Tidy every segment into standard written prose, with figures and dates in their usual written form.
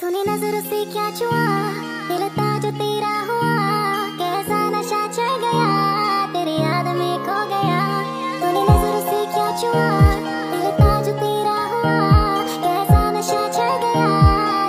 तूने नजर से क्या छुआ, दिल था जो तेरा हुआ, कैसा नशा चढ़ गया, तेरी याद में खो गया। तूने नजर से क्या छुआ, दिल था जो तेरा हुआ, कैसा नशा चढ़ गया,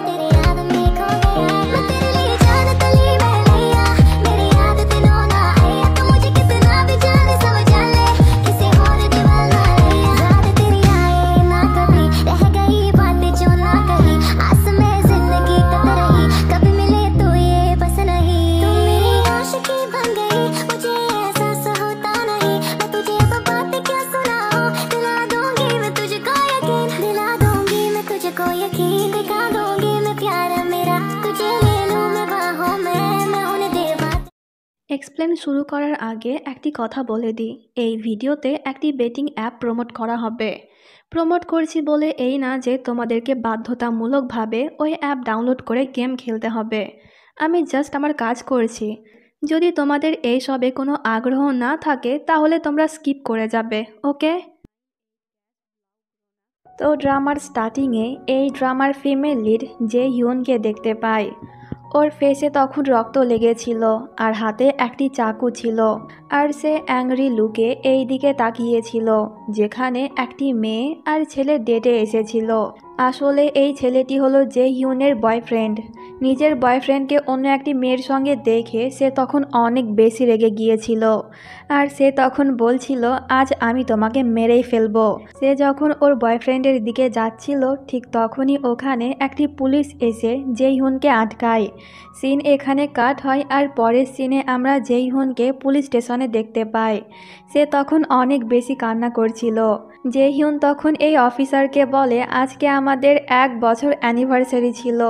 तेरी याद में खो गया। मैं तेरे लिए जान तली में लिया, मेरी याद दिनों ना आया, तू मुझे कितना भी जाने समझ ले, किसी और दीवाना लिया। याद तेरी आए ना कभी, रह गई बातें जो ना कही, आस में जिंदगी कट रही, कभी मिले तो ये बस नहीं। तू मेरी आशिकी बन गई, मुझे एहसास होता नहीं, मैं तुझे अब बातें क्या सुनाऊं, दिला दूंगी मैं तुझको यकीन, दिला दूंगी मैं तुझको यकीन, दिखा दूंगी मैं प्यार मेरा, तुझे ले लूं मैं बाहों में, मैं होने दे बात। এক্সপ্লেন শুরু করার আগে একটি কথা বলে দিই, এই ভিডিওতে একটি বেটিং অ্যাপ প্রমোট করা হবে। প্রমোট করছি বলে এই না যে তোমাদেরকে বাধ্যতামূলকভাবে ওই অ্যাপ ডাউনলোড করে গেম খেলতে হবে। আমি জাস্ট আমার কাজ করছি। যদি তোমাদের এই সবে কোনো আগ্রহ না থাকে তাহলে তোমরা স্কিপ করে যাবে, ওকে? তো ড্রামার স্টার্টিংয়ে এই ড্রামার ফিমেল লিড যে হিউনকে দেখতে পায়। ওর ফেসে তখন রক্ত লেগেছিল আর হাতে একটি চাকু ছিল, আর সে অ্যাংরি লুকে এই দিকে তাকিয়েছিল যেখানে একটি মেয়ে আর ছেলে ডেটে এসেছিল। আসলে এই ছেলেটি হলো জে হিউনের বয়ফ্রেন্ড। নিজের বয়ফ্রেন্ডকে অন্য একটি মেয়ের সঙ্গে দেখে সে তখন অনেক বেশি রেগে গিয়েছিল, আর সে তখন বলছিল আজ আমি তোমাকে মেরেই ফেলবো। সে যখন ওর বয়ফ্রেন্ডের দিকে যাচ্ছিল ঠিক তখনই ওখানে একটি পুলিশ এসে জে হিউনকে আটকায়। সিন এখানে কাট হয় আর পরের সিনে আমরা জে হিউনকে পুলিশ স্টেশনে দেখতে পাই। সে তখন অনেক বেশি কান্না করছিল। জে হিউন তখন এই অফিসারকে বলে আজকে আমাদের 1 বছর অ্যানিভার্সারি ছিল,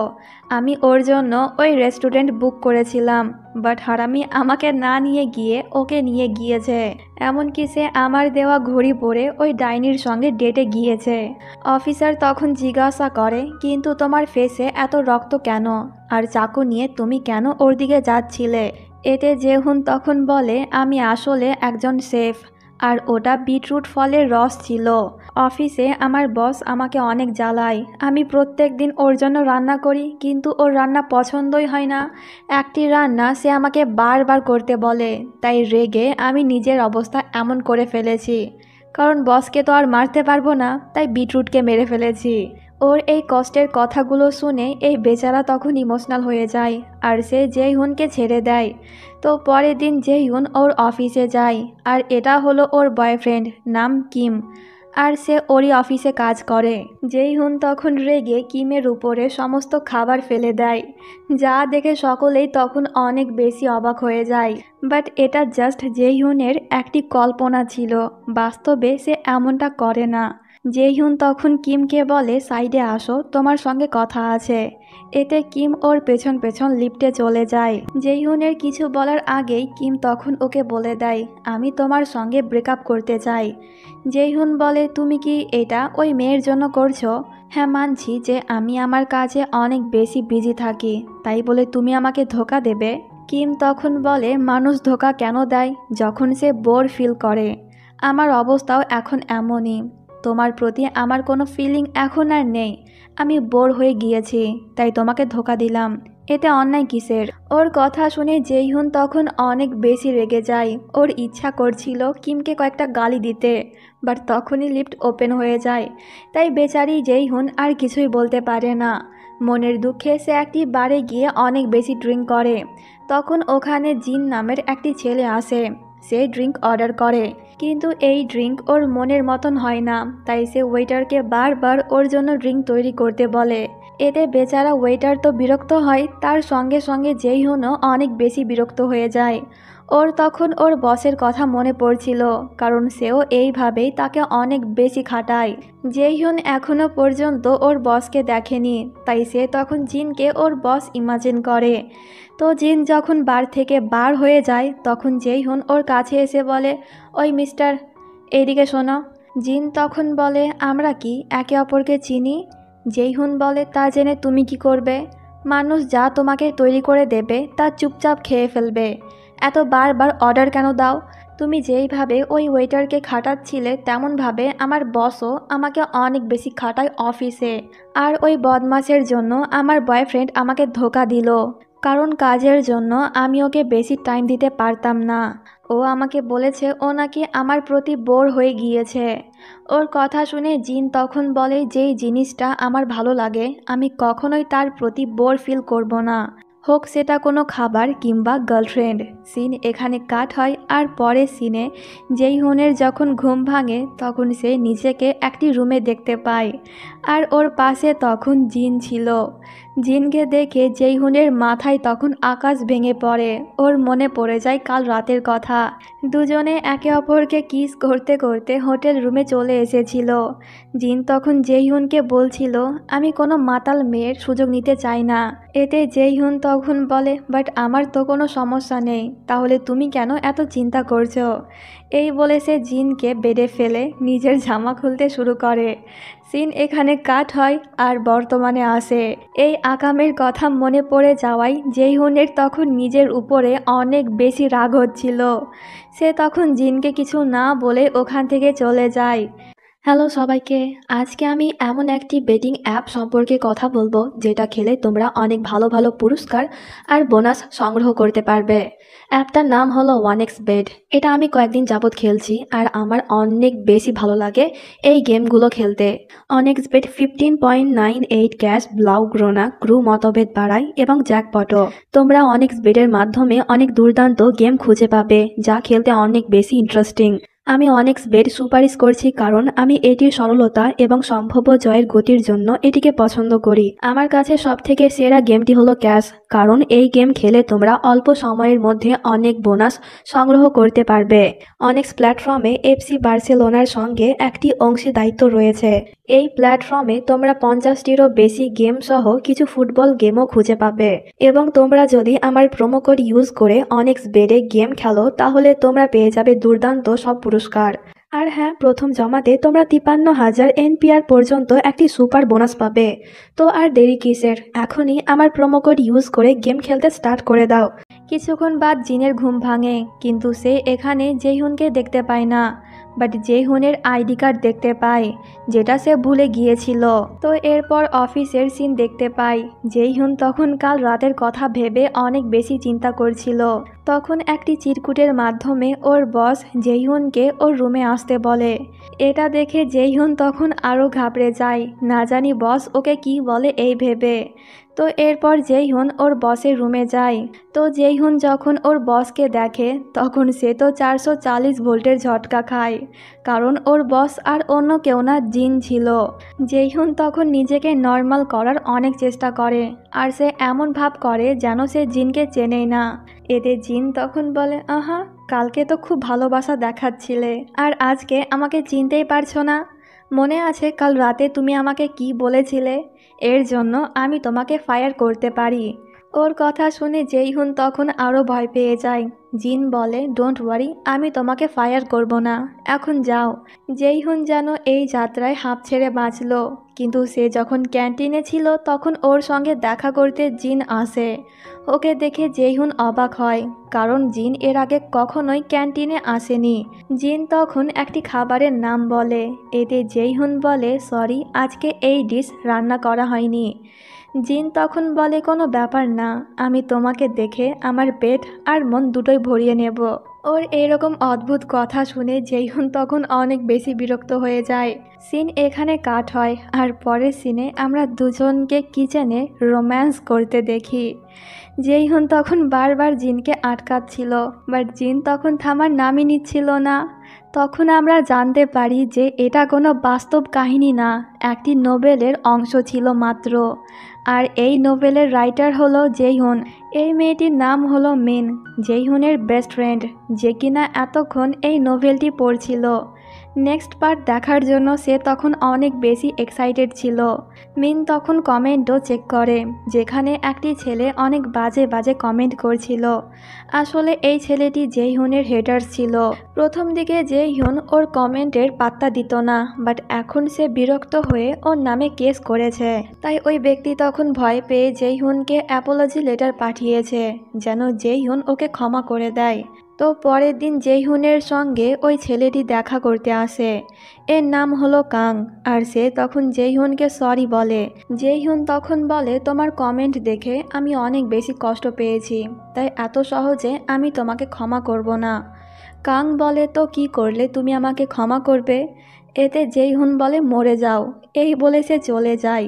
আমি ওর জন্য ওই রেস্টুরেন্ট বুক করেছিলাম, বাট হারামি আমাকে না নিয়ে গিয়ে ওকে নিয়ে গিয়েছে, এমনকি সে আমার দেওয়া ঘড়ি পরে ওই ডাইনির সঙ্গে ডেটে গিয়েছে। অফিসার তখন জিজ্ঞাসা করে কিন্তু তোমার ফেসে এত রক্ত কেন, আর চাকু নিয়ে তুমি কেন ওর দিকে যাচ্ছিলে? এতে জেহুন তখন বলে আমি আসলে একজন শেফ, আর ওটা বিটরুট ফলের রস ছিল। অফিসে আমার বস আমাকে অনেক জ্বালায়, আমি প্রত্যেক দিন ওর জন্য রান্না করি কিন্তু ওর রান্না পছন্দই হয় না। একটি রান্না সে আমাকে বারবার করতে বলে, তাই রেগে আমি নিজের অবস্থা এমন করে ফেলেছি, কারণ বসকে তো আর মারতে পারবো না, তাই বিটরুটকে মেরে ফেলেছি। ওর এই কষ্টের কথাগুলো শুনে এই বেচারা তখন ইমোশনাল হয়ে যায় আর সে জেহুনকে ছেড়ে দেয়। তো পরের দিন জেহুন ওর অফিসে যায়, আর এটা হলো ওর বয়ফ্রেন্ড, নাম কিম, আর সে ওরই অফিসে কাজ করে। জেহুন তখন রেগে কিমের উপরে সমস্ত খাবার ফেলে দেয়, যা দেখে সকলেই তখন অনেক বেশি অবাক হয়ে যায়। বাট এটা জাস্ট জেহুনের একটি কল্পনা ছিল, বাস্তবে সে এমনটা করে না। জেহুন তখন কিমকে বলে সাইডে আসো, তোমার সঙ্গে কথা আছে। এতে কিম ওর পেছন পেছন লিফটে চলে যায়। জেহুনের কিছু বলার আগেই কিম তখন ওকে বলে দেয় আমি তোমার সঙ্গে ব্রেকআপ করতে চাই। জেহুন বলে তুমি কি এটা ওই মেয়ের জন্য করছো? হ্যাঁ মানছি যে আমি আমার কাজে অনেক বেশি বিজি থাকি, তাই বলে তুমি আমাকে ধোঁকা দেবে? কিম তখন বলে মানুষ ধোঁকা কেন দেয় যখন সে বোর ফিল করে, আমার অবস্থাও এখন এমনই, তোমার প্রতি আমার কোনো ফিলিং এখন আর নেই, আমি বোর হয়ে গিয়েছি তাই তোমাকে ধোঁকা দিলাম, এতে অন্যায় কিসের? ওর কথা শুনে জেহুন তখন অনেক বেশি রেগে যায়। ওর ইচ্ছা করছিল কিমকে কয়েকটা গালি দিতে, বাট তখনই লিফট ওপেন হয়ে যায়, তাই বেচারি জেহুন আর কিছুই বলতে পারে না। মনের দুঃখে সে একটি বারে গিয়ে অনেক বেশি ড্রিঙ্ক করে। তখন ওখানে জিন নামের একটি ছেলে আসে, সে ড্রিঙ্ক অর্ডার করে, কিন্তু এই ড্রিঙ্ক ওর মনের মতন হয় না, তাই সে ওয়েটারকে বারবার ওর জন্য ড্রিঙ্ক তৈরি করতে বলে। এতে বেচারা ওয়েটার তো বিরক্ত হয়, তার সঙ্গে সঙ্গে জেহুনও অনেক বেশি বিরক্ত হয়ে যায়। ওর তখন ওর বসের কথা মনে পড়ছিল, কারণ সেও এইভাবেই তাকে অনেক বেশি খাটায়। জেহুন এখনও পর্যন্ত ওর বসকে দেখেনি, তাই সে তখন জিনকে ওর বস ইমাজিন করে। তো জিন যখন বার থেকে বার হয়ে যায় তখন জেহুন ওর কাছে এসে বলে ওই মিস্টার, এইদিকে শোনো। জিন তখন বলে আমরা কি একে অপরকে চিনি? জেহুন বলে তা জেনে তুমি কি করবে? মানুষ যা তোমাকে তৈরি করে দেবে তা চুপচাপ খেয়ে ফেলবে, এত বারবার অর্ডার কেন দাও? তুমি যেইভাবে ওই ওয়েটারকে খাটাচ্ছিলে তেমনভাবে আমার বসও আমাকে অনেক বেশি খাটায় অফিসে। আর ওই বদমাশের জন্য আমার বয়ফ্রেন্ড আমাকে ধোঁকা দিল, কারণ কাজের জন্য আমি ওকে বেশি টাইম দিতে পারতাম না। ও আমাকে বলেছে ও নাকি আমার প্রতি বোর হয়ে গিয়েছে। ওর কথা শুনে জিন তখন বলে যেই জিনিসটা আমার ভালো লাগে আমি কখনোই তার প্রতি বোর ফিল করব না, হোক সেটা কোনো খাবার কিংবা গার্লফ্রেন্ড। সিন এখানে কাট হয়। আর পরের সিনে জেইহুনের যখন ঘুম ভাঙে তখন সে নিজেকে একটি রুমে দেখতে পায়, আর ওর পাশে তখন জিন ছিল। জিনকে দেখে জেইহুনের মাথায় তখন আকাশ ভেঙে পড়ে। ওর মনে পড়ে যায় কাল রাতের কথা। দুজনে একে অপরকে কিস করতে করতে হোটেল রুমে চলে এসেছিল। জিন তখন জেইহুনকে বলছিল আমি কোনো মাতাল মেয়ের সুযোগ নিতে চাই না। এতে জেইহুন তখন বলে বাট আমার তো কোনো সমস্যা নেই, তাহলে তুমি কেন এত চিন্তা করছো? এই বলে সে জিনকে বেডে ফেলে নিজের জামা খুলতে শুরু করে। সিন এখানে কাট হয় আর বর্তমানে আসে। এই আকামের কথা মনে পড়ে যাওয়ায় জেইহুনের তখন নিজের উপরে অনেক বেশি রাগ হচ্ছিল। সে তখন জিনকে কিছু না বলে ওখান থেকে চলে যায়। হ্যালো সবাইকে, আজকে আমি এমন একটি বেটিং অ্যাপ সম্পর্কে কথা বলবো যেটা খেলে তোমরা অনেক ভালো ভালো পুরস্কার আর বোনাস সংগ্রহ করতে পারবে। অ্যাপটার নাম হলো 1xbet। এটা আমি কয়েকদিন যাবৎ খেলছি আর আমার অনেক বেশি ভালো লাগে এই গেমগুলো খেলতে। 1xbet 15.98 ক্যাশ ব্লাউগ্রোনা ক্রু মতভেদ বাড়ায় এবং জ্যাকপটও। তোমরা 1xbet-এর মাধ্যমে অনেক দুর্দান্ত গেম খুঁজে পাবে যা খেলতে অনেক বেশি ইন্টারেস্টিং। আমি 1xbet সুপারিশ করছি কারণ আমি এটির সরলতা এবং সম্ভাব্য জয়ের গতির জন্য এটিকে পছন্দ করি। আমার কাছে সবথেকে সেরা গেমটি হলো ক্যাশ, কারণ এই গেম খেলে তোমরা অল্প সময়ের মধ্যে অনেক বোনাস সংগ্রহ করতে পারবে। অনেক প্ল্যাটফর্মে এফসি বার্সেলোনার সঙ্গে একটি অংশীদারিত্ব রয়েছে। এই প্ল্যাটফর্মে তোমরা 50টিরও বেশি গেম সহ কিছু ফুটবল গেমও খুঁজে পাবে, এবং তোমরা যদি আমার প্রোমো কোড ইউজ করে 1xbet-এ গেম খেলো তাহলে তোমরা পেয়ে যাবে দুর্দান্ত সব পুরস্কার। আর হ্যাঁ, প্রথম জমাতে তোমরা 53,000 এনপিআর পর্যন্ত একটি সুপার বোনাস পাবে। তো আর দেরি কিসের, এখনই আমার প্রোমো কোড ইউজ করে গেম খেলতে স্টার্ট করে দাও। কিছুক্ষণ বাদ জিনের ঘুম ভাঙে, কিন্তু সে এখানে জেইহুনকে দেখতে পায় না, বাট জেইহুনের আইডি কার্ড দেখতে পায় যেটা সে ভুলে গিয়েছিল। তো এরপর অফিসের সিন দেখতে পাই। জেইহুন তখন কাল রাতের কথা ভেবে অনেক বেশি চিন্তা করছিল। তখন একটি চিরকুটের মাধ্যমে ওর বস জেইহুনকে ওর রুমে আসতে বলে। এটা দেখে জেইহুন তখন আরও ঘাবড়ে যায়, না জানি বস ওকে কি বলে এই ভেবে। তো এরপর জেইহুন ওর বসের রুমে যায়। তো জেইহুন যখন ওর বসকে দেখে তখন সে তো 440 ভোল্টের ঝটকা খায়, কারণ ওর বস আর অন্য কেউ না, জিন ছিল। জেইহুন তখন নিজেকে নর্মাল করার অনেক চেষ্টা করে, আর সে এমন ভাব করে যেন সে জিনকে চেনেই না। এতে জিন তখন বলে আহা, কালকে তো খুব ভালোবাসা দেখাচ্ছিলে, আর আজকে আমাকে চিনতেই পারছো না? মনে আছে কাল রাতে তুমি আমাকে কি বলেছিলে? এর জন্য আমি তোমাকে ফায়ার করতে পারি। ওর কথা শুনে জেইহুন তখন আরও ভয় পেয়ে যায়। জিন বলে ডোন্ট ওয়ারি, আমি তোমাকে ফায়ার করব না, এখন যাও। জেইহুন যেন এই যাত্রায় হাঁপ ছেড়ে বাঁচল, কিন্তু সে যখন ক্যান্টিনে ছিল তখন ওর সঙ্গে দেখা করতে জিন আসে। ওকে দেখে জেইহুন অবাক হয়, কারণ জিন এর আগে কখনোই ক্যান্টিনে আসেনি। জিন তখন একটি খাবারের নাম বলে। এতে জেইহুন বলে সরি, আজকে এই ডিশ রান্না করা হয়নি। জিন তখন বলে কোনো ব্যাপার না, আমি তোমাকে দেখে আমার পেট আর মন দুটোই ভরিয়ে নেব। ওর এরকম অদ্ভুত কথা শুনে জেইহুন তখন অনেক বেশি বিরক্ত হয়ে যায়। সিন এখানে কাট হয়, আর পরের সিনে আমরা দুজনকে কিচেনে রোম্যান্স করতে দেখি। জেইহুন তখন বারবার জিনকে আটকাচ্ছিল, বাট জিন তখন থামার নামই নিচ্ছিল না। তখন আমরা জানতে পারি যে এটা কোনো বাস্তব কাহিনী না, একটি নোবেলের অংশ ছিল মাত্র। আর এই নোবেলের রাইটার হলো জেইহুন। এই মেয়েটির নাম হলো মিন, জেইহুনের বেস্ট ফ্রেন্ড, যে কিনা এতক্ষণ এই নোভেলটি পড়ছিল। নেক্সট পার্ট দেখার জন্য সে তখন অনেক বেশি এক্সাইটেড ছিল। মিন তখন কমেন্টও চেক করে, যেখানে একটি ছেলে অনেক বাজে বাজে কমেন্ট করছিল। আসলে এই ছেলেটি জেইহুনের হেটার্স ছিল। প্রথম দিকে জেইহুন ওর কমেন্টের পাত্তা দিত না, বাট এখন সে বিরক্ত হয়ে ওর নামে কেস করেছে। তাই ওই ব্যক্তি তখন ভয় পেয়ে জেইহুনকে অ্যাপোলজি লেটার পাঠিয়েছে, যেন জেইহুন ওকে ক্ষমা করে দেয়। তো পরের দিন জেইহুনের সঙ্গে ওই ছেলেটি দেখা করতে আসে। এর নাম হলো কাং। আর সে তখন জেইহুনকে সরি বলে। জেইহুন তখন বলে, তোমার কমেন্ট দেখে আমি অনেক বেশি কষ্ট পেয়েছি, তাই এত সহজে আমি তোমাকে ক্ষমা করব না। কাং বলে, তো কি করলে তুমি আমাকে ক্ষমা করবে? এতে জেইহুন বলে, মরে যাও। এই বলে সে চলে যায়।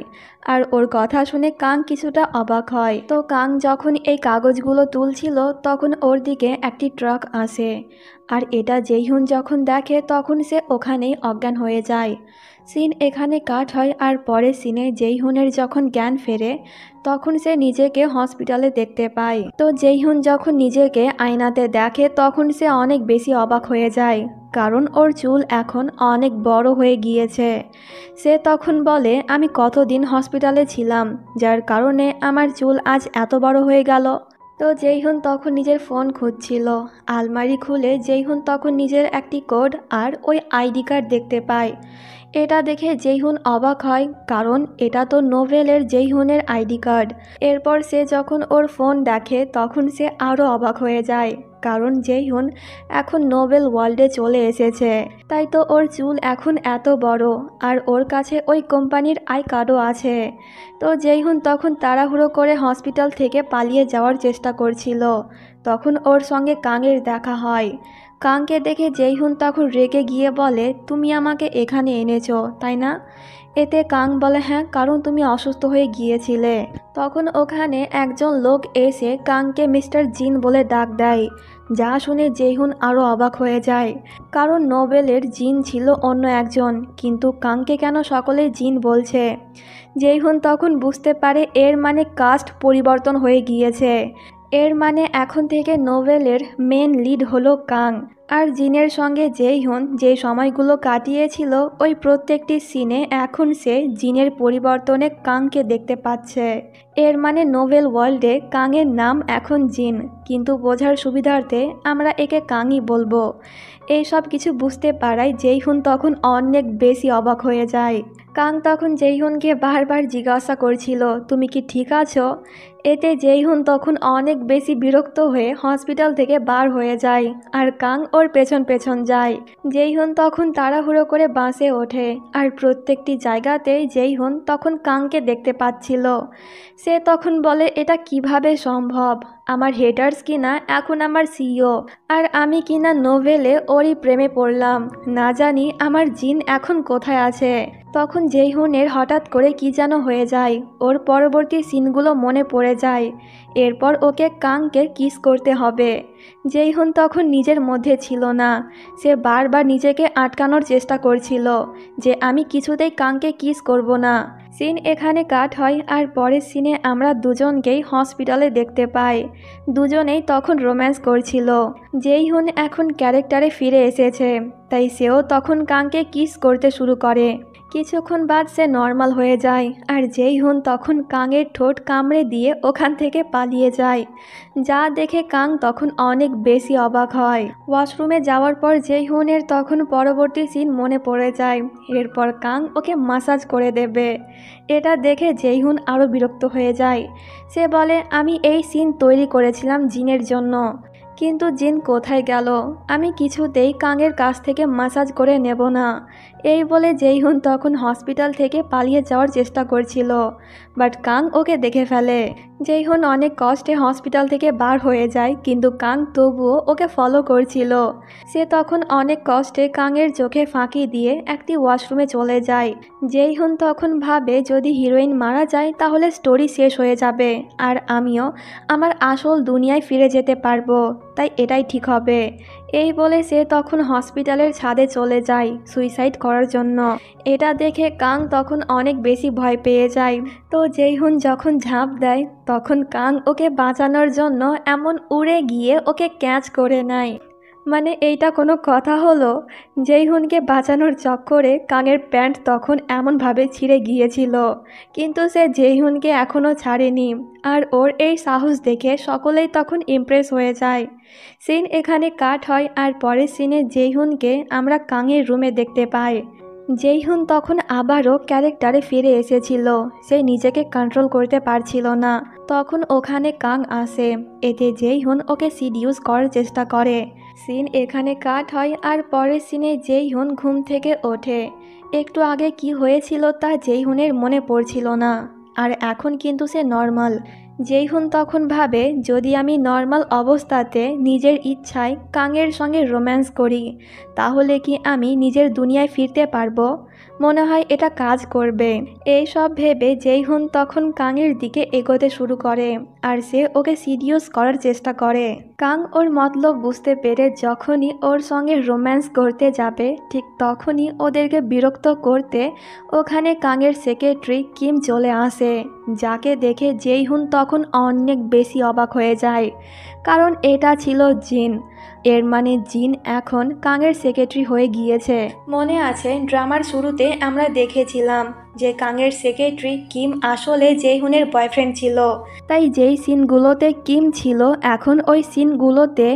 আর ওর কথা শুনে কাং কিছুটা অবাক হয়। তো কাং যখন এই কাগজগুলো তুলছিল তখন ওর দিকে একটি ট্রাক আসে। আর এটা জেইহুন যখন দেখে তখন সে ওখানেই অজ্ঞান হয়ে যায়। সিন এখানে কাট হয়। আর পরের সিনে জেইহুনের যখন জ্ঞান ফেরে তখন সে নিজেকে হসপিটালে দেখতে পায়। তো জেইহুন যখন নিজেকে আয়নাতে দেখে তখন সে অনেক বেশি অবাক হয়ে যায়, কারণ ওর চুল এখন অনেক বড় হয়ে গিয়েছে। সে তখন বলে, আমি কতদিন হসপিটালে ছিলাম যার কারণে আমার চুল আজ এত বড় হয়ে গেল। তো জেইহুন তখন নিজের ফোন খুঁজছিল। আলমারি খুলে জেইহুন তখন নিজের একটি কোড আর ওই আইডি কার্ড দেখতে পায়। এটা দেখে জেইহুন অবাক হয়, কারণ এটা তো নোভেলের জেইহুনের আইডি কার্ড। এরপর সে যখন ওর ফোন দেখে তখন সে আরও অবাক হয়ে যায়, কারণ জেইহুন এখন নোবেল ওয়ার্ল্ডে চলে এসেছে। তাই তো ওর চুল এখন এত বড়, আর ওর কাছে ওই কোম্পানির আই কার্ডও আছে। তো জেইহুন তখন তাড়াহুড়ো করে হসপিটাল থেকে পালিয়ে যাওয়ার চেষ্টা করছিল। তখন ওর সঙ্গে কাংয়ের দেখা হয়। কাংকে দেখে জেইহুন তখন রেগে গিয়ে বলে, তুমি আমাকে এখানে এনেছো তাই না? এতে কাং বলে, হ্যাঁ, কারণ তুমি অসুস্থ হয়ে গিয়েছিলে। তখন ওখানে একজন লোক এসে কাংকে মিস্টার জিন বলে ডাক দেয়, যা শুনে জেইহুন আরও অবাক হয়ে যায়, কারণ নোবেলের জিন ছিল অন্য একজন, কিন্তু কাংকে কেন সকলে জিন বলছে। জেইহুন তখন বুঝতে পারে এর মানে কাস্ট পরিবর্তন হয়ে গিয়েছে। এর মানে এখন থেকে নোভেলের মেন লিড হলো কাং। আর জিনের সঙ্গে জেইহুন যে সময়গুলো কাটিয়েছিল ওই প্রত্যেকটি সিনে এখন সে জিনের পরিবর্তনে কাংকে দেখতে পাচ্ছে। এর মানে নোভেল ওয়ার্ল্ডে কাংয়ের নাম এখন জিন, কিন্তু বোঝার সুবিধার্থে আমরা একে কাংই বলবো। এই সব কিছু বুঝতে পারায় জেইহুন তখন অনেক বেশি অবাক হয়ে যায়। কাং তখন জেইহুনকে বারবার জিজ্ঞাসা করছিল, তুমি কি ঠিক আছো? এতে জেইহুন তখন অনেক বেশি বিরক্ত হয়ে হসপিটাল থেকে বার হয়ে যায়, আর কাং ওর পেছন পেছন যায়। জেইহুন তখন তাড়াহুড়ো করে বাসে ওঠে, আর প্রত্যেকটি জায়গাতেই জেইহুন তখন কাংকে দেখতে পাচ্ছিল। সে তখন বলে, এটা কিভাবে সম্ভব? আমার হেটার্স কিনা এখন আমার সিইও, আর আমি কিনা নোভেলে ওরই প্রেমে পড়লাম। না জানি আমার জিন এখন কোথায় আছে। তখন জেইহুনের হঠাৎ করে কি যেন হয়ে যায়, ওর পরবর্তী সিনগুলো মনে পড়ে যায়। এরপর ওকে কাংকে কিস করতে হবে। জেইহুন তখন নিজের মধ্যে ছিল না। সে বারবার নিজেকে আটকানোর চেষ্টা করছিল যে আমি কিছুতেই কাংকে কিস করব না। সিন এখানে কাট হয়। আর পরের সিনে আমরা দুজনকেই হসপিটালে দেখতে পাই। দুজনেই তখন রোম্যান্স করছিল। জেইহুন এখন ক্যারেক্টারে ফিরে এসেছে, তাই সেও তখন কাংকে কিস করতে শুরু করে। কিছুক্ষণ বাদ সে নর্মাল হয়ে যায়, আর জেইহুন তখন কাংয়ের ঠোঁট কামড়ে দিয়ে ওখান থেকে পালিয়ে যায়, যা দেখে কাং তখন অনেক বেশি অবাক হয়। ওয়াশরুমে যাওয়ার পর জেইহুনের তখন পরবর্তী সিন মনে পড়ে যায়। এরপর কাং ওকে মাসাজ করে দেবে। এটা দেখে জেইহুন আরও বিরক্ত হয়ে যায়। সে বলে, আমি এই সিন তৈরি করেছিলাম জিনের জন্য, কিন্তু জিন কোথায় গেল? আমি কিছুতেই কাংয়ের কাছ থেকে মাসাজ করে নেব না। এই বলে জেইহুন তখন হসপিটাল থেকে পালিয়ে যাওয়ার চেষ্টা করছিল, বাট কাং ওকে দেখে ফেলে। জেইহুন অনেক কষ্টে হসপিটাল থেকে বার হয়ে যায়, কিন্তু কাং তবুও ওকে ফলো করছিল। সে তখন অনেক কষ্টে কাংয়ের চোখে ফাঁকি দিয়ে একটি ওয়াশরুমে চলে যায়। জেইহুন তখন ভাবে, যদি হিরোইন মারা যায় তাহলে স্টোরি শেষ হয়ে যাবে, আর আমিও আমার আসল দুনিয়ায় ফিরে যেতে পারবো, তাই এটাই ঠিক হবে। এই বলে সে তখন হসপিটালের ছাদে চলে যায় সুইসাইড করার জন্য। এটা দেখে কাং তখন অনেক বেশি ভয় পেয়ে যায়। তো জেইহুন যখন ঝাঁপ দেয় তখন কাং ওকে বাঁচানোর জন্য এমন উড়ে গিয়ে ওকে ক্যাচ করে নেয়। মানে এইটা কোনো কথা হলো? জেইহুনকে বাঁচানোর চক্করে কাংয়ের প্যান্ট তখন এমনভাবে ছিঁড়ে গিয়েছিল, কিন্তু সে জেইহুনকে এখনও ছাড়েনি। আর ওর এই সাহস দেখে সকলেই তখন ইমপ্রেস হয়ে যায়। সিন এখানে কাট হয়। আর পরের সিনে জেইহুনকে আমরা কাংয়ের রুমে দেখতে পাই। জেইহুন তখন আবারও ক্যারেক্টারে ফিরে এসেছিল। সে নিজেকে কন্ট্রোল করতে পারছিল না। তখন ওখানে কাং আসে। এতে জেইহুন ওকে সিডিউস করার চেষ্টা করে। সিন এখানে কাট হয় আর পরের সিনে জেইহুন ঘুম থেকে ওঠে। একটু আগে কি হয়েছিল তা জেইহুনের মনে পড়ছিল না। আর এখন কিন্তু সে নর্মাল। জেইহুন তখন ভাবে, যদি আমি নর্মাল অবস্থাতে নিজের ইচ্ছায় কাংয়ের সঙ্গে রোম্যান্স করি তাহলে কি আমি নিজের দুনিয়ায় ফিরতে পারবো? মনে হয় এটা কাজ করবে। এই সব ভেবে জেইহুন তখন কাংয়ের দিকে এগোতে শুরু করে আর সে ওকে সিডিউস করার চেষ্টা করে। কাং ওর মতলব বুঝতে পেরে যখনই ওর সঙ্গে রোম্যান্স করতে যাবে ঠিক তখনই ওদেরকে বিরক্ত করতে ওখানে কাংয়ের সেক্রেটারি কিম চলে আসে, যাকে দেখে জেইহুন তখন অনেক বেশি অবাক হয়ে যায়, কারণ এটা ছিল জিন। এর মানে জিন এখন কাংয়ের সেক্রেটারি হয়ে গিয়েছে। মনে আছে ড্রামার শুরুতে আমরা দেখেছিলাম যে কাংয়ের সেক্রেটারি কিম আসলে জেইহুনের বয়ফ্রেন্ড ছিল। তাই যেই সিনগুলোতে কিম ছিল এখন ওই সিনগুলোতে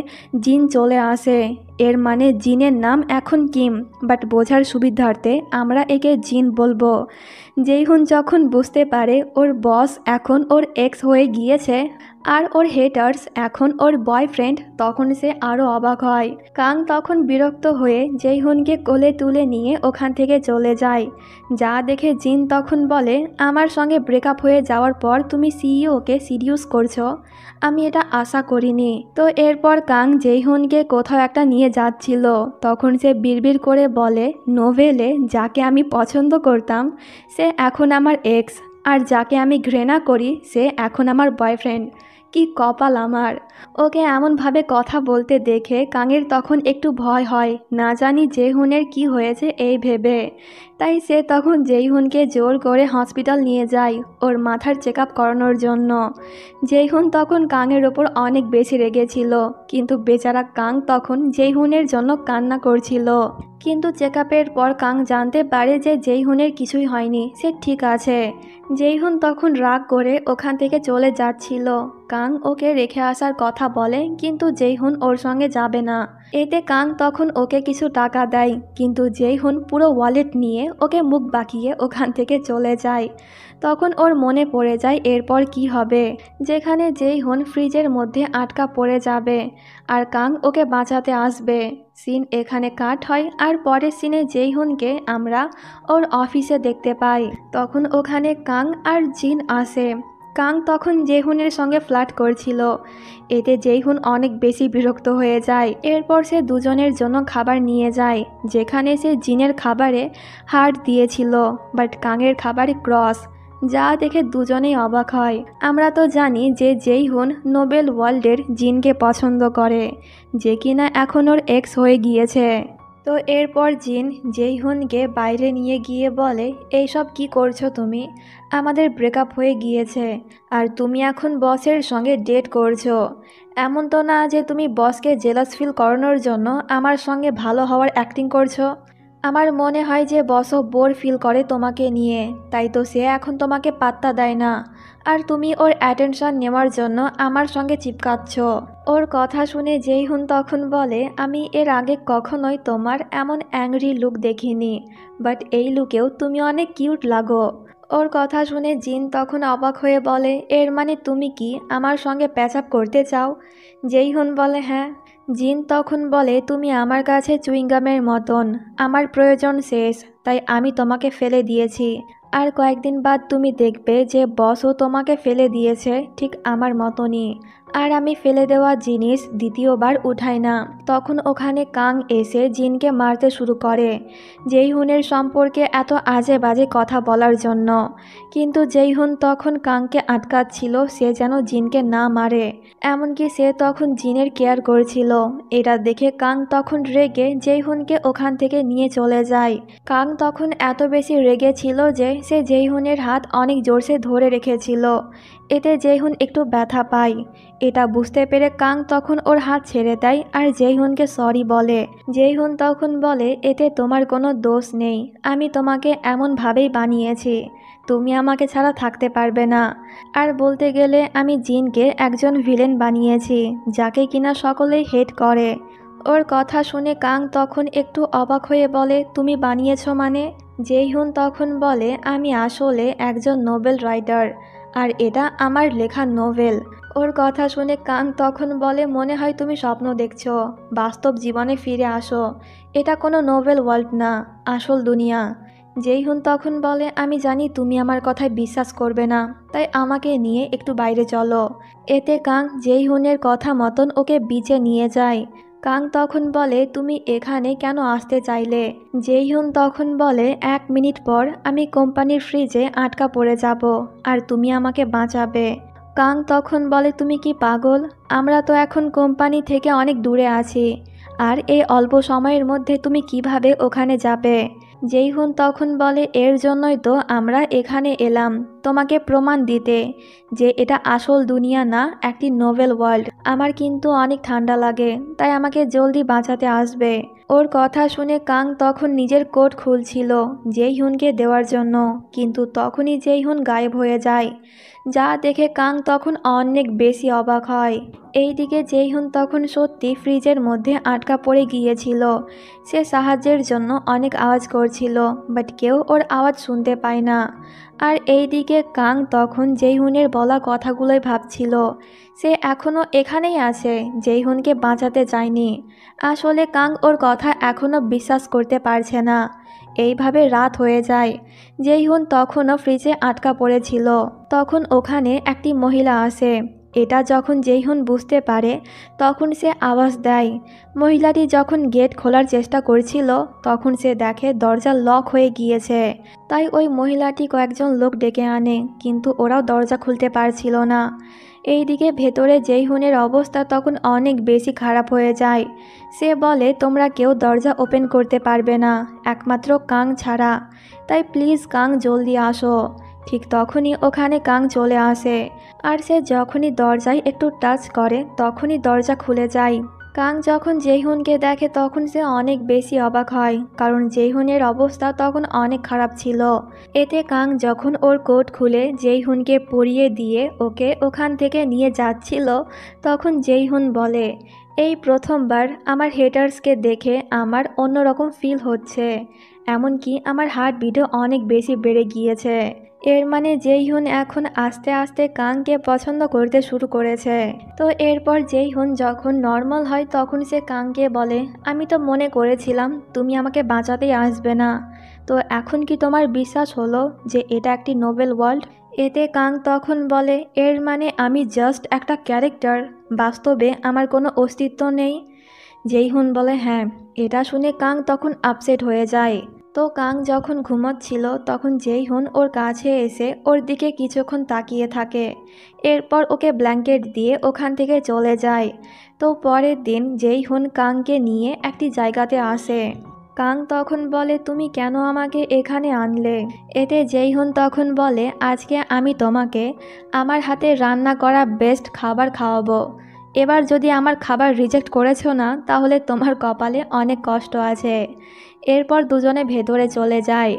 জিন চলে আসে। এর মানে জিনের নাম এখন কিম, বাট বোঝার সুবিধার্থে আমরা একে জিন বলবো। জেইহুন যখন বুঝতে পারে ওর বস এখন ওর এক্স হয়ে গিয়েছে আর ওর হেটার্স এখন ওর বয়ফ্রেন্ড, তখন সে আরও অবাক হয়। কাং তখন বিরক্ত হয়ে জেইহুনকে কোলে তুলে নিয়ে ওখান থেকে চলে যায়। যা দেখে জিন তখন বলে, আমার সঙ্গে ব্রেকআপ হয়ে যাওয়ার পর তুমি সিইওকে সিডিউস করছো, আমি এটা আশা করিনি। তো এরপর কাং জেইহুনকে কোথাও একটা নিয়ে যাচ্ছিল, তখন সে বিড়বিড় করে বলে, নোভেলে যাকে আমি পছন্দ করতাম সে এখন আমার এক্স, আর যাকে আমি ঘৃণা করি সে এখন আমার বয়ফ্রেন্ড। কি কপাল আমার। ওকে এমনভাবে কথা বলতে দেখে কাংয়ের তখন একটু ভয় হয়, না জানি জেইহুনের কি হয়েছে এই ভেবে। তাই সে তখন জেইহুনকে জোর করে হসপিটাল নিয়ে যায় ওর মাথার চেক আপ করানোর জন্য। জেইহুন তখন কাংয়ের ওপর অনেক বেশি রেগেছিল, কিন্তু বেচারা কাং তখন জেইহুনের জন্য কান্না করছিল। কিন্তু চেক আপের পর কাং জানতে পারে যে জেইহুনের কিছুই হয়নি, সে ঠিক আছে। জেইহুন তখন রাগ করে ওখান থেকে চলে যাচ্ছিল। কাং ওকে রেখে আসার কথা বলে, কিন্তু জেইহুন ওর সঙ্গে যাবে না। এতে কাং তখন ওকে কিছু টাকা দেয়, কিন্তু জেইহুন পুরো ওয়ালেট নিয়ে ওকে মুখ বাঁকিয়ে ওখান থেকে চলে যায়। তখন ওর মনে পড়ে যায় এরপর কি হবে, যেখানে জেইহুন ফ্রিজের মধ্যে আটকা পড়ে যাবে আর কাং ওকে বাঁচাতে আসবে। সিন এখানে কাট হয় আর পরের সিনে জেইহুনকে আমরা ওর অফিসে দেখতে পাই। তখন ওখানে কাং আর জিন আসে। কাং তখন জেইহুনের সঙ্গে ফ্লার্ট করছিল। এতে জেইহুন অনেক বেশি বিরক্ত হয়ে যায়। এরপর সে দুজনের জন্য খাবার নিয়ে যায়, যেখানে সে জিনের খাবারে হার্ট দিয়েছিল বাট কাংয়ের খাবারে ক্রস, যা দেখে দুজনেই অবাক হয়। আমরা তো জানি যে জেইহুন নোবেল ওয়ার্ল্ডের জিনকে পছন্দ করে, যে কিনা এখন ওর এক্স হয়ে গিয়েছে। তো এরপর জিন জেইহুনকে বাইরে নিয়ে গিয়ে বলে, এইসব কি করছো তুমি? আমাদের ব্রেকআপ হয়ে গিয়েছে আর তুমি এখন বসের সঙ্গে ডেট করছো। এমন তো না যে তুমি বসকে জেলাস ফিল করানোর জন্য আমার সঙ্গে ভালো হওয়ার অ্যাক্টিং করছো। আমার মনে হয় যে বসও বোর ফিল করে তোমাকে নিয়ে, তাই তো সে এখন তোমাকে পাত্তা দেয় না আর তুমি ওর অ্যাটেনশন নেওয়ার জন্য আমার সঙ্গে চিপকাচ্ছ। ওর কথা শুনে জেইহুন তখন বলে, আমি এর আগে কখনোই তোমার এমন অ্যাংরি লুক দেখিনি, বাট এই লুকেও তুমি অনেক কিউট লাগো। ওর কথা শুনে জিন তখন অবাক হয়ে বলে, এর মানে তুমি কি আমার সঙ্গে প্যাচ আপ করতে চাও? জেইহুন বলে, হ্যাঁ। জিন তখন বলে, তুমি আমার কাছে চুইংগামের মতন, আমার প্রয়োজন শেষ, তাই আমি তোমাকে ফেলে দিয়েছি। আর কয়েকদিন বাদ তুমি দেখবে যে বসও তোমাকে ফেলে দিয়েছে ঠিক আমার মতনই। আর আমি ফেলে দেওয়া জিনিস দ্বিতীয়বার উঠাই না। তখন ওখানে কাং এসে জিনকে মারতে শুরু করে জেইহুনের সম্পর্কে এত আজে বাজে কথা বলার জন্য, কিন্তু জেইহুন তখন কাংকে আটকাচ্ছিল সে যেন জিনকে না মারে। এমনকি সে তখন জিনের কেয়ার করছিল। এটা দেখে কাং তখন রেগে জেইহুনকে ওখান থেকে নিয়ে চলে যায়। কাং তখন এত বেশি রেগে ছিল যে সে জেইহুনের হাত অনেক জোরসে ধরে রেখেছিল। এতে জেইহুন একটু ব্যথা পায়। এটা বুঝতে পেরে কাং তখন ওর হাত ছেড়ে দেয় আর জেইহুনকে সরি বলে। জেইহুন তখন বলে, এতে তোমার কোনো দোষ নেই, আমি তোমাকে এমনভাবেই বানিয়েছি, তুমি আমাকে ছাড়া থাকতে পারবে না। আর বলতে গেলে আমি জিনকে একজন ভিলেন বানিয়েছি, যাকে কিনা সকলেই হেট করে। ওর কথা শুনে কাং তখন একটু অবাক হয়ে বলে, তুমি বানিয়েছো মানে? জেইহুন তখন বলে আমি আসলে একজন নোবেল রাইটার আর এটা আমার লেখা নোভেল। ওর কথা শুনে কাং তখন বলে মনে হয় তুমি স্বপ্ন দেখছো, বাস্তব জীবনে ফিরে আসো, এটা কোনো নোভেল ওয়ার্ল্ড না, আসল দুনিয়া। জেইহুন তখন বলে আমি জানি তুমি আমার কথায় বিশ্বাস করবে না, তাই আমাকে নিয়ে একটু বাইরে চলো। এতে কাং জেইহুনের কথা মতন ওকে বিচে নিয়ে যায়। কাং তখন বলে তুমি এখানে কেন আসতে চাইলে? জেইহুন তখন বলে 1 মিনিট পর আমি কোম্পানির ফ্রিজে আটকা পড়ে যাব আর তুমি আমাকে বাঁচাবে। কাং তখন বলে তুমি কি পাগল? আমরা তো এখন কোম্পানি থেকে অনেক দূরে আছি, আর এই অল্প সময়ের মধ্যে তুমি কিভাবে ওখানে যাবে? জেইহুন তখন বলে এর জন্যই তো আমরা এখানে এলাম, তোমাকে প্রমাণ দিতে যে এটা আসল দুনিয়া না, একটি নোভেল ওয়ার্ল্ড। আমার কিন্তু অনেক ঠান্ডা লাগে, তাই আমাকে জলদি বাঁচাতে আসবে। ওর কথা শুনে কাং তখন নিজের কোট খুলছিল জেইহুনকে দেওয়ার জন্য, কিন্তু তখনই জেইহুন গায়েব হয়ে যায়, যা দেখে কাং তখন অনেক বেশি অবাক হয়। এইদিকে জেইহুন তখন সত্যি ফ্রিজের মধ্যে আটকা পড়ে গিয়েছিল। সে সাহায্যের জন্য অনেক আওয়াজ করছিল, বাট কেউ ওর আওয়াজ শুনতে পায় না। আর এইদিকে কাং তখন জেইহুনের বলা কথাগুলোই ভাবছিল, সে এখনও এখানেই আছে, জেইহুনকে বাঁচাতে চায়নি। আসলে কাং ওর কথা এখনও বিশ্বাস করতে পারছে না। এইভাবে রাত হয়ে যায়। জেইহুন তখনও ফ্রিজে আটকা পড়েছিল। তখন ওখানে একটি মহিলা আসে। এটা যখন জেইহুন বুঝতে পারে, তখন সে আওয়াজ দেয়। মহিলাটি যখন গেট খোলার চেষ্টা করছিল, তখন সে দেখে দরজা লক হয়ে গিয়েছে। তাই ওই মহিলাটি কয়েকজন লোক ডেকে আনে, কিন্তু ওরাও দরজা খুলতে পারছিল না। এইদিকে ভেতরে জেইহুনের অবস্থা তখন অনেক বেশি খারাপ হয়ে যায়। সে বলে তোমরা কেউ দরজা ওপেন করতে পারবে না, একমাত্র কাং ছাড়া, তাই প্লিজ কাং জলদি আসো। ঠিক তখনই ওখানে কাং চলে আসে, আর সে যখনই দরজায় একটু টাচ করে তখনই দরজা খুলে যায়। কাং যখন জেইহুনকে দেখে তখন সে অনেক বেশি অবাক হয়, কারণ জেইহুনের অবস্থা তখন অনেক খারাপ ছিল। এতে কাং যখন ওর কোট খুলে জেইহুনকে পরিয়ে দিয়ে ওকে ওখান থেকে নিয়ে যাচ্ছিল, তখন জেইহুন বলে এই প্রথমবার আমার হেটার্সকে দেখে আমার অন্যরকম ফিল হচ্ছে, এমনকি আমার হার্টবিটও অনেক বেশি বেড়ে গিয়েছে। এর মানে জেইহুন এখন আস্তে আস্তে কাংকে পছন্দ করতে শুরু করেছে। তো এরপর জেইহুন যখন নর্মাল হয় তখন সে কাংকে বলে আমি তো মনে করেছিলাম তুমি আমাকে বাঁচাতেই আসবে না, তো এখন কি তোমার বিশ্বাস হলো যে এটা একটি নোবেল ওয়ার্ল্ড? এতে কাং তখন বলে এর মানে আমি জাস্ট একটা ক্যারেক্টার, বাস্তবে আমার কোনো অস্তিত্ব নেই? জেইহুন বলে হ্যাঁ। এটা শুনে কাং তখন আপসেট হয়ে যায়। তো কাং যখন ঘুমাচ্ছিল তখন জেইহুন ওর কাছে এসে ওর দিকে কিছুক্ষণ তাকিয়ে থাকে, এরপর ওকে ব্ল্যাঙ্কেট দিয়ে ওখান থেকে চলে যায়। তো পরের দিন জেইহুন কাংকে নিয়ে একটি জায়গাতে আসে। কাং তখন বলে তুমি কেন আমাকে এখানে আনলে? এতে জেইহুন তখন বলে আজকে আমি তোমাকে আমার হাতে রান্না করা বেস্ট খাবার খাওয়াবো। এবার যদি আমার খাবার রিজেক্ট করেছো না, তাহলে তোমার কপালে অনেক কষ্ট আছে। এরপর দুজনে ভেতরে চলে যায়।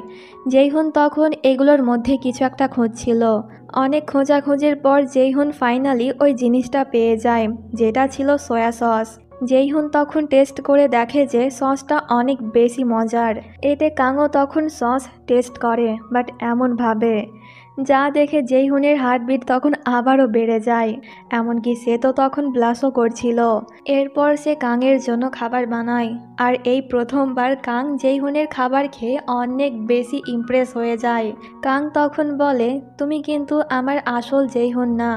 জেইহুন তখন এগুলোর মধ্যে কিছু একটা খুঁজছিল। অনেক খোঁজাখুঁজির পর জেইহুন ফাইনালি ওই জিনিসটা পেয়ে যায়, যেটা ছিল সয়া সস। জেইহুন তখন টেস্ট করে দেখে যে সসটা অনেক বেশি মজার। এতে কাংও তখন সস টেস্ট করে, বাট এমনভাবে যা দেখে জেইহুনের হার্টবিট তখন আবারও বেড়ে যায়, এমনকি সে তো তখন ব্লাশও করছিল। এরপর সে কাংয়ের জন্য খাবার বানায়, আর এই প্রথমবার কাং জেইহুনের খাবার খেয়ে অনেক বেশি ইমপ্রেস হয়ে যায়। কাং তখন বলে তুমি কিন্তু আমার আসল জেইহুন না,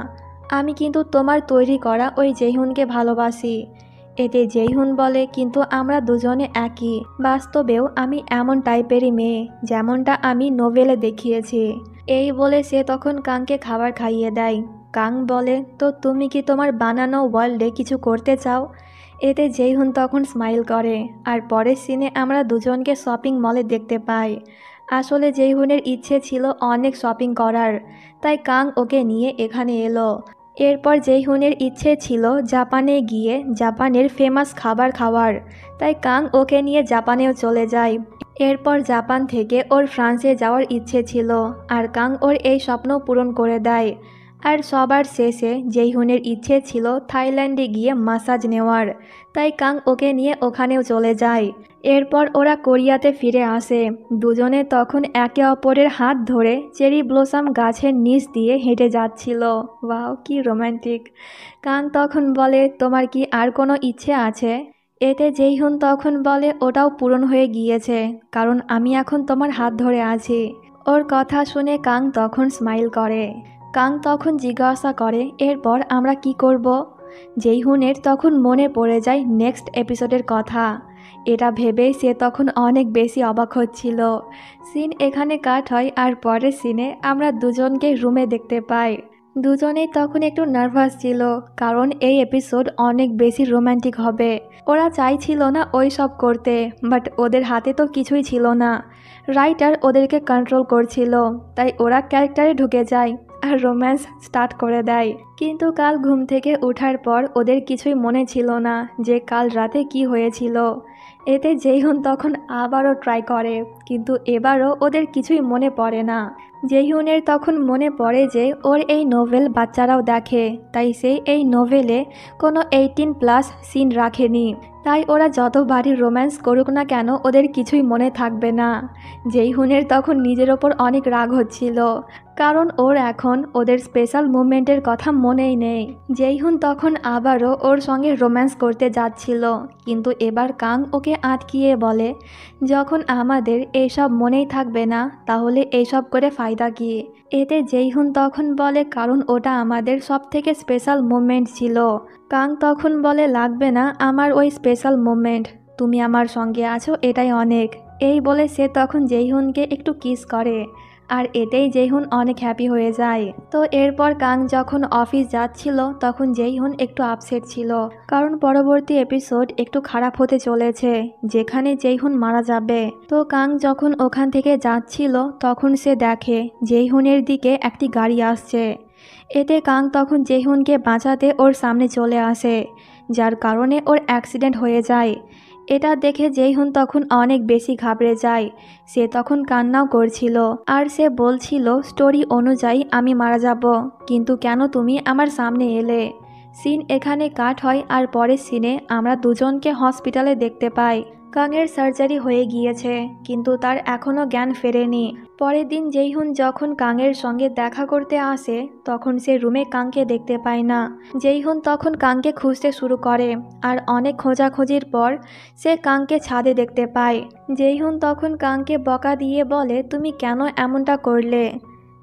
আমি কিন্তু তোমার তৈরি করা ওই জেইহুনকে ভালোবাসি। এতে জেইহুন বলে কিন্তু আমরা দুজনে একই, বাস্তবেও আমি এমন টাইপেরই মেয়ে যেমনটা আমি নোভেলে দেখিয়েছি। এই বলে সে তখন কাংকে খাবার খাইয়ে দেয়। কাং বলে তো তুমি কি তোমার বানানো ওয়ার্ল্ডে কিছু করতে চাও? এতে জেইহুন তখন স্মাইল করে, আর পরের সিনে আমরা দুজনকে শপিং মলে দেখতে পাই। আসলে জেইহুনের ইচ্ছে ছিল অনেক শপিং করার, তাই কাং ওকে নিয়ে এখানে এলো। এরপর জেইহুনের ইচ্ছে ছিল জাপানে গিয়ে জাপানের ফেমাস খাবার খাওয়ার, তাই কাং ওকে নিয়ে জাপানেও চলে যায়। এরপর জাপান থেকে ওর ফ্রান্সে যাওয়ার ইচ্ছে ছিল, আর কাং ওর এই স্বপ্ন পূরণ করে দেয়। আর সবার শেষে জেইহুনের ইচ্ছে ছিল থাইল্যান্ডে গিয়ে মাসাজ নেওয়ার, তাই কাং ওকে নিয়ে ওখানেও চলে যায়। এরপর ওরা কোরিয়াতে ফিরে আসে। দুজনে তখন একে অপরের হাত ধরে চেরি ব্লসম গাছের নিচ দিয়ে হেঁটে যাচ্ছিল। ওয়াও, কি রোম্যান্টিক। কাং তখন বলে, তোমার কি আর কোনো ইচ্ছে আছে? এতে জেইহুন তখন বলে, ওটাও পূরণ হয়ে গিয়েছে, কারণ আমি এখন তোমার হাত ধরে আছি। ওর কথা শুনে কাং তখন স্মাইল করে। কাং তখন জিজ্ঞাসা করে, এরপর আমরা কি করব? জেইহুনের তখন মনে পড়ে যায় নেক্সট এপিসোডের কথা। এটা ভেবেই সে তখন অনেক বেশি অবাক হচ্ছিল। সিন এখানে কাট হয় আর পরের সিনে আমরা দুজনকে রুমে দেখতে পাই। দুজনেই তখন একটু নার্ভাস ছিল, কারণ এই এপিসোড অনেক বেশি রোম্যান্টিক হবে। ওরা চাইছিল না ওই সব করতে, বাট ওদের হাতে তো কিছুই ছিল না। রাইটার ওদেরকে কন্ট্রোল করছিল, তাই ওরা ক্যারেক্টারে ঢুকে যায় আর রোম্যান্স স্টার্ট করে দেয়। কিন্তু কাল ঘুম থেকে ওঠার পর ওদের কিছুই মনে ছিল না যে কাল রাতে কি হয়েছিল। এতে জেইহুন তখন আবারও ট্রাই করে, কিন্তু এবারও ওদের কিছুই মনে পড়ে না। জেইহুনের তখন মনে পড়ে যে ওর এই নোভেল বাচ্চারাও দেখে, তাই সে এই নোভেলে কোনো 18+ সিন রাখেনি। তাই ওরা যতবারই রোম্যান্স করুক না কেন ওদের কিছুই মনে থাকবে না। জেইহুনের তখন নিজের ওপর অনেক রাগ হচ্ছিল, কারণ ওর এখন ওদের স্পেশাল মুভমেন্টের কথা মনেই নেই। জেইহুন তখন আবারও ওর সঙ্গে রোম্যান্স করতে যাচ্ছিল, কিন্তু এবার কাং ওকে আটকিয়ে বলে, যখন আমাদের এইসব মনেই থাকবে না তাহলে এইসব করে ফায়দা কি? এতে জেইহুন তখন বলে, কারণ ওটা আমাদের সব থেকে স্পেশাল মুভমেন্ট ছিল। কাং তখন বলে, লাগবে না আমার ওই স্পেশাল মুভমেন্ট, তুমি আমার সঙ্গে আছো এটাই অনেক। এই বলে সে তখন জেইহুনকে একটু কিস করে, আর এতেই জেইহুন অনেক হ্যাপি হয়ে যায়। তো এরপর কাং যখন অফিস যাচ্ছিল তখন জেইহুন একটু আপসেট ছিল, কারণ পরবর্তী এপিসোড একটু খারাপ হতে চলেছে, যেখানে জেইহুন মারা যাবে। তো কাং যখন ওখান থেকে যাচ্ছিল তখন সে দেখে জেইহুনের দিকে একটি গাড়ি আসছে। এতে কাং তখন জেইহুনকে বাঁচাতে ওর সামনে চলে আসে, যার কারণে ওর অ্যাক্সিডেন্ট হয়ে যায়। এটা দেখে জেইহুন তখন অনেক বেশি ঘাবড়ে যায়। সে তখন কান্নাও করছিল, আর সে বলছিল, স্টোরি অনুযায়ী আমি মারা যাব, কিন্তু কেন তুমি আমার সামনে এলে? সিন এখানে কাট হয় আর পরের সিনে আমরা দুজনকে হসপিটালে দেখতে পাই। কাংয়ের সার্জারি হয়ে গিয়েছে, কিন্তু তার এখনও জ্ঞান ফেরেনি। পরের দিন জেইহুন যখন কাংয়ের সঙ্গে দেখা করতে আসে তখন সে রুমে কাংকে দেখতে পায় না। জেইহুন তখন কাংকে খুঁজতে শুরু করে, আর অনেক খোঁজাখুঁজির পর সে কাংকে ছাদে দেখতে পায়। জেইহুন তখন কাংকে বকা দিয়ে বলে, তুমি কেন এমনটা করলে?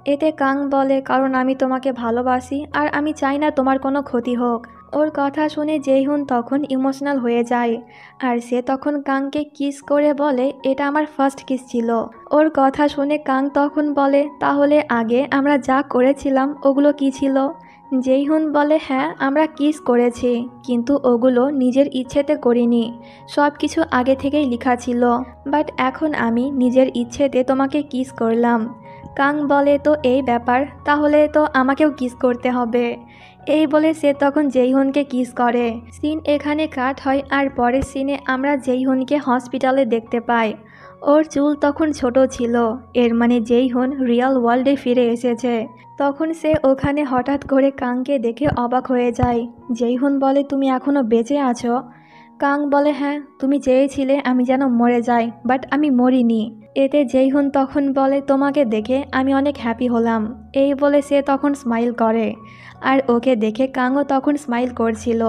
এতে কাং বলে, কারণ আমি তোমাকে ভালোবাসি আর আমি চাই না তোমার কোনো ক্ষতি হোক। ওর কথা শুনে জেইহুন তখন ইমোশনাল হয়ে যায়, আর সে তখন কাংকে কিস করে বলে, এটা আমার ফার্স্ট কিস ছিল। ওর কথা শুনে কাং তখন বলে, তাহলে আগে আমরা যা করেছিলাম ওগুলো কি ছিল? জেইহুন বলে, হ্যাঁ আমরা কিস করেছি, কিন্তু ওগুলো নিজের ইচ্ছেতে করিনি, সব কিছু আগে থেকেই লেখা ছিল, বাট এখন আমি নিজের ইচ্ছেতে তোমাকে কিস করলাম। কাং বলে, তো এই ব্যাপার, তাহলে তো আমাকেও কিস করতে হবে। এই বলে সে তখন জেইহুনকে কিস করে। সিন এখানে কাট হয় আর পরের সিনে আমরা জেইহুনকে হসপিটালে দেখতে পাই। ওর চুল তখন ছোট ছিল, এর মানে জেইহুন রিয়েল ওয়ার্ল্ডে ফিরে এসেছে। তখন সে ওখানে হঠাৎ করে কাংকে দেখে অবাক হয়ে যায়। জেইহুন বলে, তুমি এখনও বেঁচে আছো? কাং বলে, হ্যাঁ, তুমি চেয়েছিলে আমি যেন মরে যাই, বাট আমি মরিনি। এতে জেইহুন তখন বলে, তোমাকে দেখে আমি অনেক হ্যাপি হলাম। এই বলে সে তখন স্মাইল করে, আর ওকে দেখে কাংও তখন স্মাইল করছিল।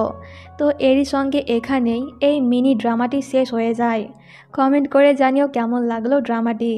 তো এরই সঙ্গে এখানেই এই মিনি ড্রামাটি শেষ হয়ে যায়। কমেন্ট করে জানিও কেমন লাগলো ড্রামাটি।